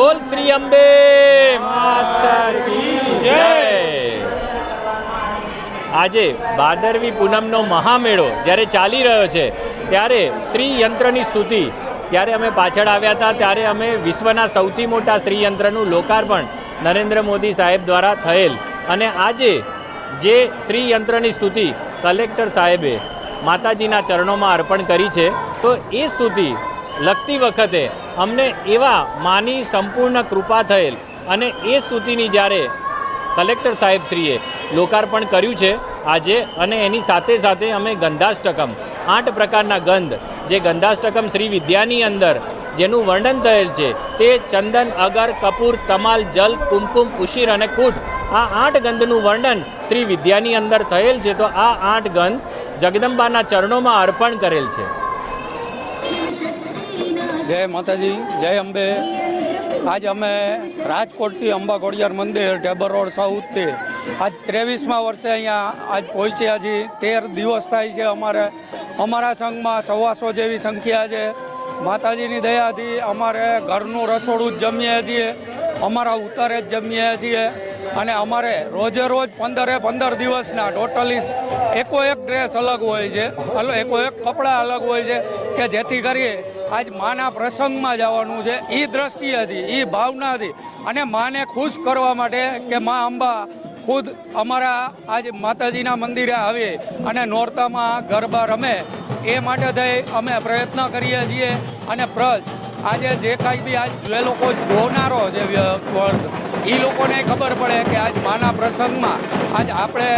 બોલ શ્રી અંબે માતા કી જય। આજે ભાદરવી પૂનમનો મહામેળો જ્યારે ચાલી રહ્યો છે ત્યારે શ્રી યંત્રની સ્તુતિ, ત્યારે અમે પાછળ આવ્યા હતા ત્યારે અમે વિશ્વના સૌથી મોટા શ્રી યંત્રનું લોકાર્પણ નરેન્દ્ર મોદી સાહેબ દ્વારા થયેલ, અને આજે જે શ્રી યંત્રની સ્તુતિ કલેક્ટર સાહેબે માતાજીના ચરણોમાં અર્પણ કરી છે, તો એ સ્તુતિ લખતી વખતે અમને એવા માની સંપૂર્ણ કૃપા થયેલ, અને એ સ્તુતિની જ્યારે કલેક્ટર સાહેબશ્રીએ લોકાર્પણ કર્યું છે આજે, અને એની સાથે સાથે અમે ગંધાષ્ટકમ 8 પ્રકારના ગંધ, જે ગંધાષ્ટકમ શ્રી વિદ્યાની અંદર જેનું વર્ણન થયેલ છે તે ચંદન, અગર, કપૂર, તમાલ, જલ, કુમકુમ, ઉશીર અને કૂટ, આ 8 ગંધનું વર્ણન શ્રી વિદ્યાની અંદર થયેલ છે। તો આ 8 ગંધ જગદંબાના ચરણોમાં અર્પણ કરેલ છે। જય માતાજી, જય અંબે। આજ અમે રાજકોટથી અંબા ખોડિયાર મંદિર ઢેબર રોડ સાઉથથી આજ 23મા વર્ષે અહીંયા આજ પહોંચ્યા છીએ। 13 દિવસ થાય છે અમારા સંઘમાં 125 જેવી સંખ્યા છે। માતાજીની દયાથી અમારે ઘરનું રસોડું જ જમીએ છીએ, અમારા ઉતારે જ જમીએ છીએ, અને અમારે રોજે રોજ 15 દિવસના ટોટલી એકો એક ડ્રેસ અલગ હોય છે, એકો એક કપડાં અલગ હોય છે, કે જેથી કરી આજ માના પ્રસંગમાં જવાનું છે। એ દ્રષ્ટિએથી, એ ભાવનાથી, અને માને ખુશ કરવા માટે કે મા અંબા ખુદ અમારા આજ માતાજીના મંદિરે આવી અને નોરતામાં ગરબા રમે, એ માટે થઈ અમે પ્રયત્ન કરીએ છીએ। અને પ્લસ આજે જે કાંઈ બી આજ જે લોકો જોનારો છે વર્ગ, એ લોકોને ખબર પડે કે આજ માના પ્રસંગમાં આજ આપણે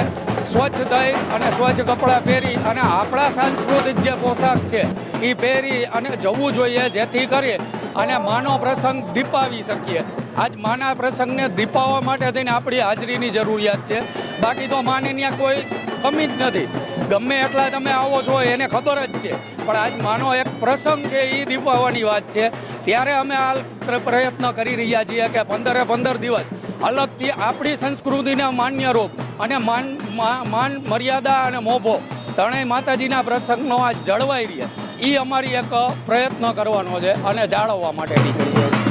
સ્વચ્છ થઈ અને સ્વચ્છ કપડાં પહેરી અને આપણા સાંસ્કૃતિક જે પોશાક છે એ પહેરી અને જવું જોઈએ, જેથી કરી અને માનો પ્રસંગ દીપાવી શકીએ। આજ માના પ્રસંગને દીપાવવા માટે થઈને આપણી હાજરીની જરૂરિયાત છે, બાકી તો માને ત્યાં કોઈ કમી જ નથી। ગમે એટલા તમે આવો છો એને ખબર જ છે, પણ આજ માનો એક પ્રસંગ છે એ દીપાવવાની વાત છે, ત્યારે અમે આ પ્રયત્ન કરી રહ્યા છીએ કે 15 દિવસ અલગથી આપણી સંસ્કૃતિને માન્ય રૂપ અને માન મર્યાદા અને મોભો ત્રણેય માતાજીના પ્રસંગનો આ જળવાઈ રહે, એ અમારી એક પ્રયત્ન કરવાનો છે અને જાળવવા માટે નીકળીએ।